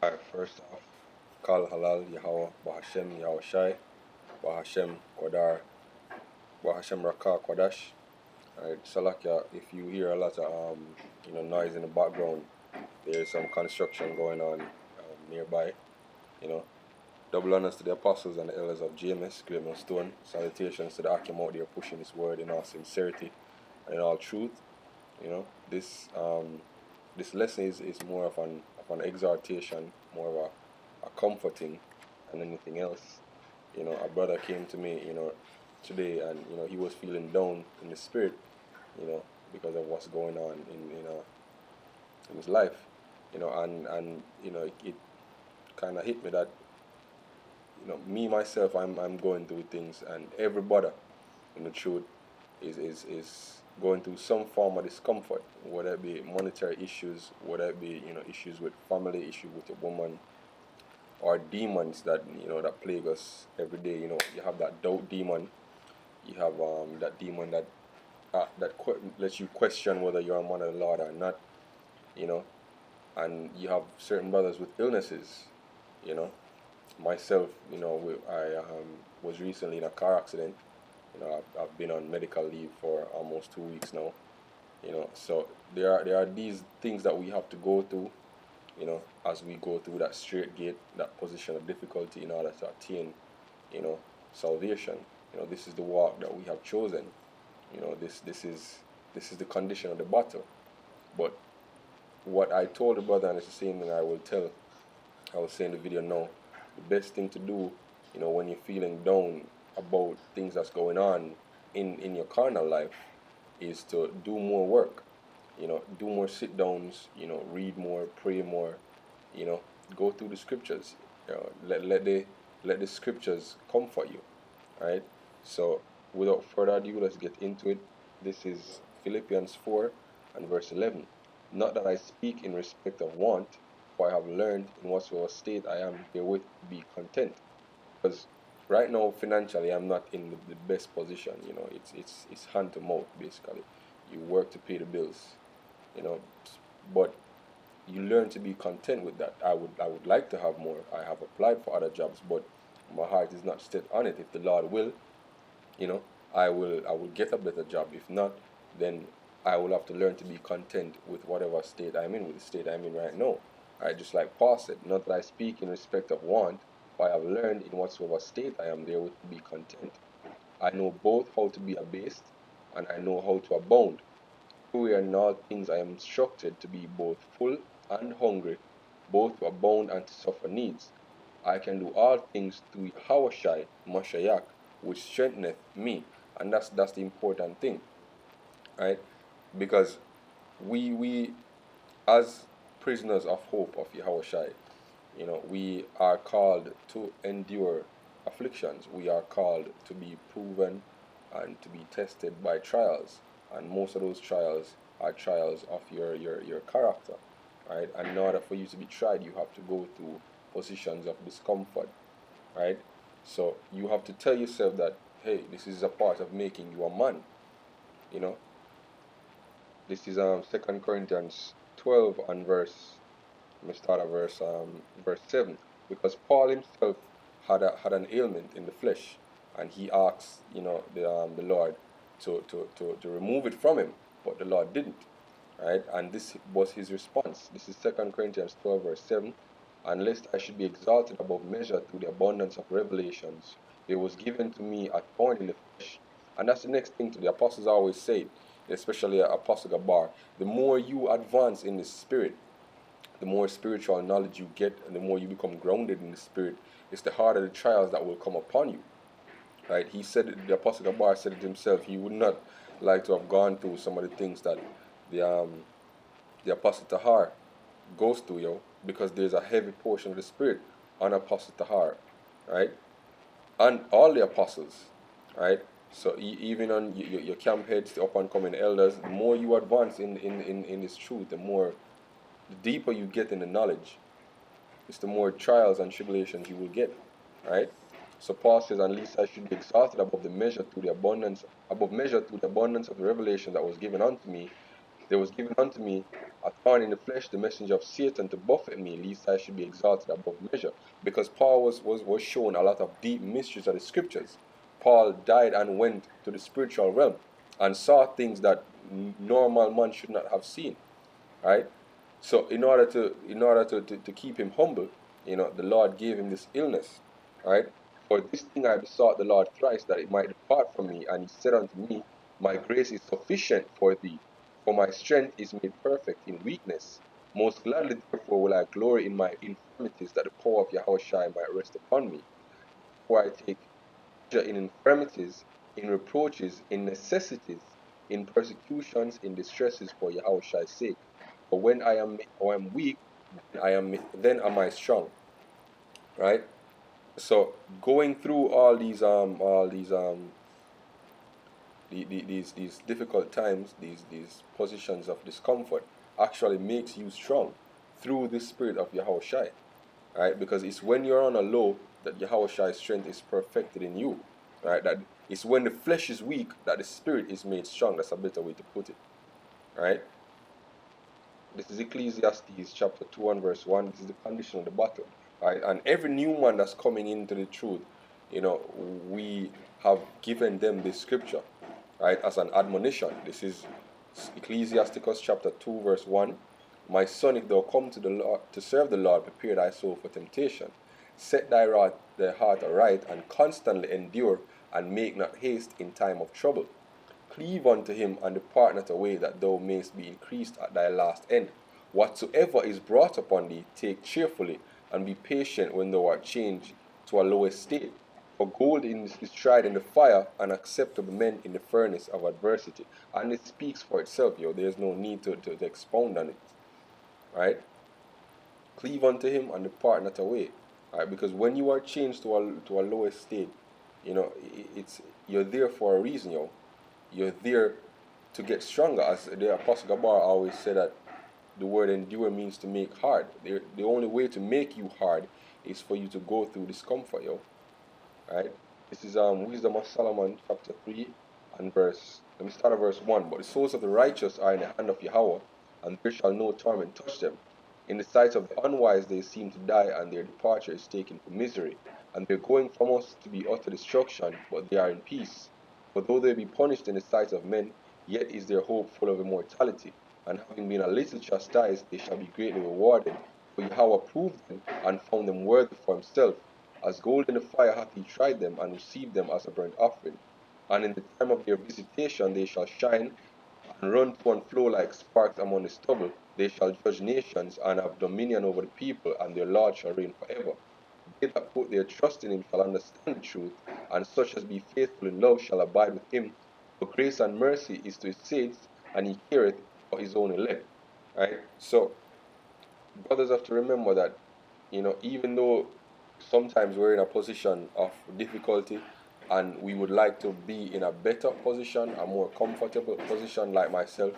Alright, first off, Kal Halal Yahweh Bahashem Yahweh Shai Bahashem Kodar Bahashem Raka Kodash. Alright, Salakia, if you hear a lot of noise in the background, there's some construction going on nearby. Double honors to the apostles and the elders of GMS, Great Stone. Salutations to the Akim out there pushing this word in all sincerity and in all truth. This lesson is more of an exhortation, more of a comforting than anything else. A brother came to me, today, and he was feeling down in the spirit, because of what's going on in his life, and it kind of hit me that me myself, I'm going through things, and every brother in the truth is going through some form of discomfort, whether it be monetary issues, whether it be issues with family, issues with a woman, or demons that that plague us every day. You have that doubt demon, you have that demon that lets you question whether you're a man of the Lord or not, and you have certain brothers with illnesses. Myself, I was recently in a car accident. I've been on medical leave for almost 2 weeks now. So there are these things that we have to go through, as we go through that straight gate, that position of difficulty in order to attain, salvation. This is the walk that we have chosen. This is the condition of the battle. But what I told the brother, and it's the same thing I will say in the video now, the best thing to do, when you're feeling down about things that's going on in your carnal life, is to do more work, do more sit downs, read more, pray more, go through the scriptures, let the scriptures comfort you. Right? So without further ado, let's get into it. This is Philippians 4 and verse 11. Not that I speak in respect of want, for I have learned in whatsoever state I am herewith to be content. Because right now, financially, I'm not in the best position. It's hand to mouth, basically. You work to pay the bills, but you learn to be content with that. I would like to have more. I have applied for other jobs, but my heart is not set on it. If the Lord will, I will get a better job. If not, then I will have to learn to be content with whatever state I'm in, with the state I'm in right now. Just like Paul said, not that I speak in respect of want, for I have learned in whatsoever state I am therewith to be content. I know both how to be abased, and I know how to abound. Where in all things I am instructed to be both full and hungry, both to abound and to suffer needs. I can do all things through Yahushai Mashiach, which strengtheneth me. And that's the important thing, right? Because we as prisoners of hope of Yahushai, we are called to endure afflictions. We are called to be proven and to be tested by trials. And most of those trials are trials of your character, right? And in order for you to be tried, you have to go through positions of discomfort, right? So you have to tell yourself that, hey, this is a part of making you a man. This is 2 Corinthians 12 and verse. Let me start at verse 7, because Paul himself had an ailment in the flesh, and he asked the Lord to remove it from him, but the Lord didn't, right? And this was his response. This is 2 Corinthians 12 verse 7. And lest I should be exalted above measure through the abundance of revelations, there was given to me a thorn in the flesh. And that's the next thing to the apostles always say, especially Apostle Gabar. The more you advance in the spirit, the more spiritual knowledge you get, and the more you become grounded in the spirit, it's the harder the trials that will come upon you. Right? He said it, the Apostle Gabar said it himself. He would not like to have gone through some of the things that the Apostle Tahar goes through, because there's a heavy portion of the spirit on Apostle Tahar, right? And all the apostles, right? So even on your camp heads, the up and coming elders, the more you advance in this truth, the deeper you get in the knowledge, it's the more trials and tribulations you will get, right? So Paul says, unless I should be exalted above measure through the abundance of the revelation that was given unto me, There was given unto me a thorn in the flesh, the messenger of Satan, to buffet me, lest I should be exalted above measure. Because Paul was shown a lot of deep mysteries of the scriptures. Paul died and went to the spiritual realm and saw things that normal man should not have seen. Right? So in order to keep him humble, the Lord gave him this illness. Right? For this thing I besought the Lord thrice, that it might depart from me. And he said unto me, My grace is sufficient for thee, for my strength is made perfect in weakness. Most gladly therefore will I glory in my infirmities, that the power of Yahushua might rest upon me. For I take pleasure in infirmities, in reproaches, in necessities, in persecutions, in distresses for Yahushua's sake. For when I am weak, then am I strong. Right? So going through these difficult times, these positions of discomfort, actually makes you strong through the spirit of Yahushua. Right? Because it's when you're on a low that Yahushua's strength is perfected in you. Right? That it's when the flesh is weak that the spirit is made strong. That's a better way to put it. Right? This is Ecclesiastes chapter 2 and verse 1. This is the condition of the battle. Right? And every new man that's coming into the truth, we have given them this scripture, right, as an admonition. This is Ecclesiasticus chapter 2 verse 1. My son, if thou come to the Lord to serve the Lord, prepare thy soul for temptation. Set thy heart aright, and constantly endure, and make not haste in time of trouble. Cleave unto him, and depart not away, that thou mayst be increased at thy last end. Whatsoever is brought upon thee, take cheerfully, and be patient when thou art changed to a low estate. For gold is tried in the fire, and acceptable men in the furnace of adversity. And it speaks for itself, there's no need to expound on it. Right? Cleave unto him and depart not away. Right? Because when you are changed to a low estate, you're there for a reason, You're there to get stronger. As the Apostle Gabar always said, that the word endure means to make hard. The only way to make you hard is for you to go through discomfort, Right? This is Wisdom of Solomon chapter 3 and let me start at verse 1. But the souls of the righteous are in the hand of Yahweh, and there shall no torment touch them. In the sight of the unwise they seem to die, and their departure is taken for misery. And their going from us to be utter destruction, but they are in peace. For though they be punished in the sight of men, yet is their hope full of immortality. And having been a little chastised, they shall be greatly rewarded. For Yahweh proved them, and found them worthy for himself. As gold in the fire hath he tried them, and received them as a burnt offering. And in the time of their visitation they shall shine, and run to and flow like sparks among the stubble. They shall judge nations, and have dominion over the people, and their Lord shall reign forever. They that put their trust in him shall understand the truth, and such as be faithful in love shall abide with him. For grace and mercy is to his saints, and he careth for his own elect. Right? So, brothers have to remember that, even though sometimes we're in a position of difficulty, and we would like to be in a better position, a more comfortable position, like myself,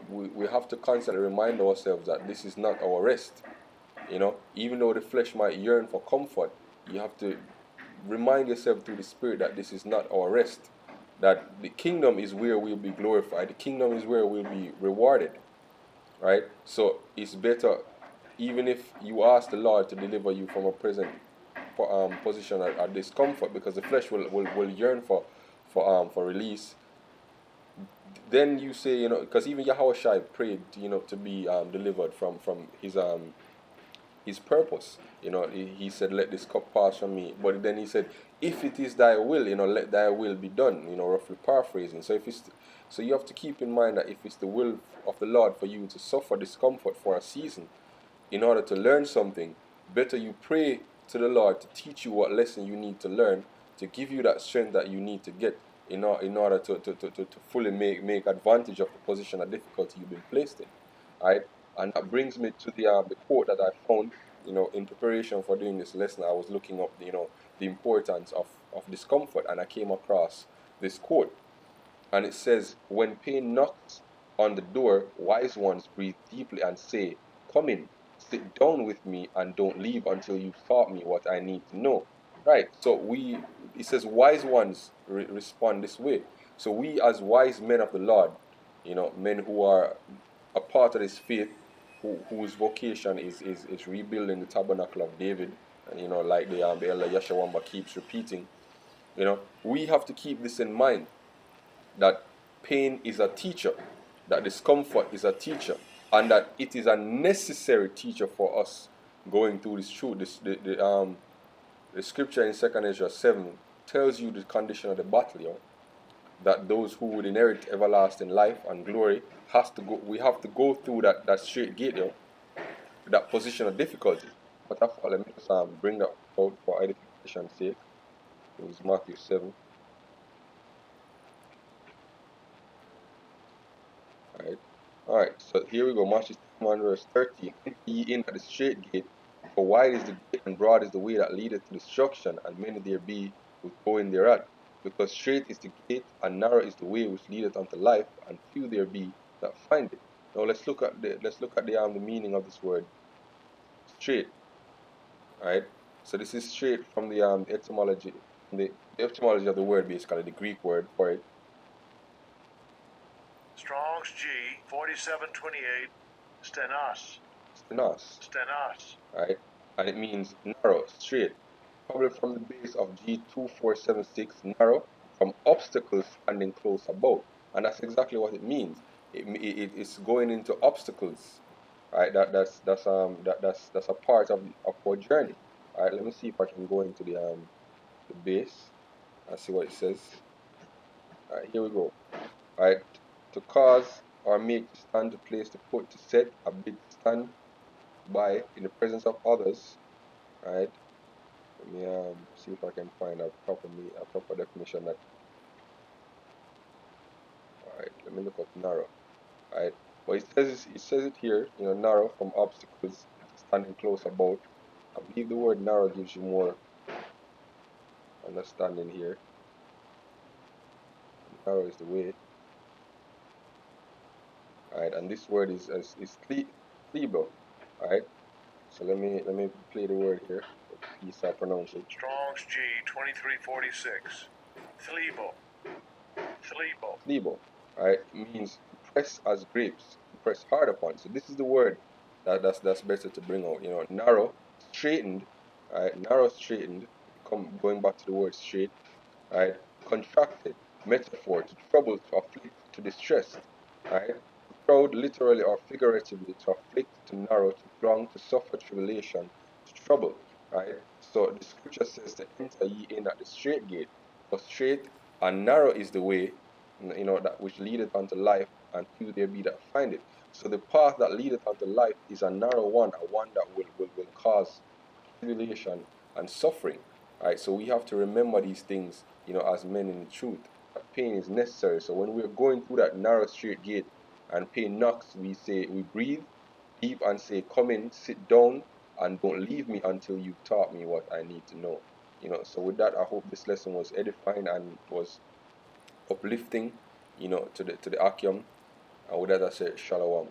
we have to constantly remind ourselves that this is not our rest. Even though the flesh might yearn for comfort, you have to remind yourself through the Spirit that this is not our rest. That the kingdom is where we'll be glorified. The kingdom is where we'll be rewarded. Right? So it's better, even if you ask the Lord to deliver you from a present position of discomfort, because the flesh will yearn for release. Then you say, because even Yahushua prayed, to be delivered from his purpose. He said, let this cup pass from me. But then he said, if it is thy will, let thy will be done, roughly paraphrasing. So you have to keep in mind that if it's the will of the Lord for you to suffer discomfort for a season in order to learn something, better you pray to the Lord to teach you what lesson you need to learn, to give you that strength that you need to get in order to fully make advantage of the position of difficulty you've been placed in. Right? And that brings me to the quote that I found, in preparation for doing this lesson. I was looking up, the importance of discomfort, and I came across this quote. And it says, when pain knocks on the door, wise ones breathe deeply and say, come in, sit down with me, and don't leave until you've taught me what I need to know. Right, so it says wise ones respond this way. So we as wise men of the Lord, You know, men who are a part of this faith, whose vocation is rebuilding the tabernacle of David, and you know, like the elder Yeshawamba keeps repeating. You know, we have to keep this in mind, that pain is a teacher, that discomfort is a teacher, and that it is a necessary teacher for us going through this truth. The scripture in 2 Ezra 7 tells you the condition of the battle, you know, that those who would inherit everlasting life and glory we have to go through that straight gate, you know, that position of difficulty. But I thought, let me just bring that out for edification's sake. It was Matthew 7. Alright, so here we go. Matthew 7 verse 30. Enter ye in at the straight gate, for wide is the gate and broad is the way that leadeth to destruction, and many there be which go in thereat. Because straight is the gate and narrow is the way which leadeth unto life, and few there be that find it. Now let's look at the meaning of this word straight. Alright, so this is straight from the etymology of the word, basically the Greek word for it. Strong's G 4728 stenos. Stenos. Right? And it means narrow, straight. Probably from the base of G2476, narrow, from obstacles standing close about. And that's exactly what it means. It's going into obstacles. Right? That's a part of our journey. Alright, let me see if I can go into the base and see what it says. Alright, here we go. Alright, to cause or make to stand, to place, to put, to set, a bid, to stand by in the presence of others. Right, let me see if I can find a proper definition. That, all right, let me look up narrow. All right, well, it says it here, you know, narrow from obstacles, standing close about. I believe the word narrow gives you more understanding here. Narrow is the way. All right, and this word is kleber. All right, so let me play the word here. Piece I pronounce it. Strong's G 2346 Thlibo, right, means to press as grapes, to press hard upon. So this is the word that's better to bring out. You know, narrow, straightened, right? Narrow, straightened. Going back to the word straight, right? Contracted, metaphor, to trouble, to afflict, to distress, right? To crowd, literally or figuratively, to afflict, to narrow, to throng, to suffer tribulation, to trouble, right? So the scripture says to enter ye in at the straight gate, for straight and narrow is the way, you know, that which leadeth unto life, and few there be that find it. So the path that leadeth unto life is a narrow one, a one that will cause tribulation and suffering. Right? So we have to remember these things, you know, as men in the truth. That pain is necessary. So when we're going through that narrow straight gate and pain knocks, we breathe deep and say, come in, sit down, and don't leave me until you've taught me what I need to know. You know, so with that, I hope this lesson was edifying and was uplifting, you know, to the Akyam. And with that, I say, Shalom.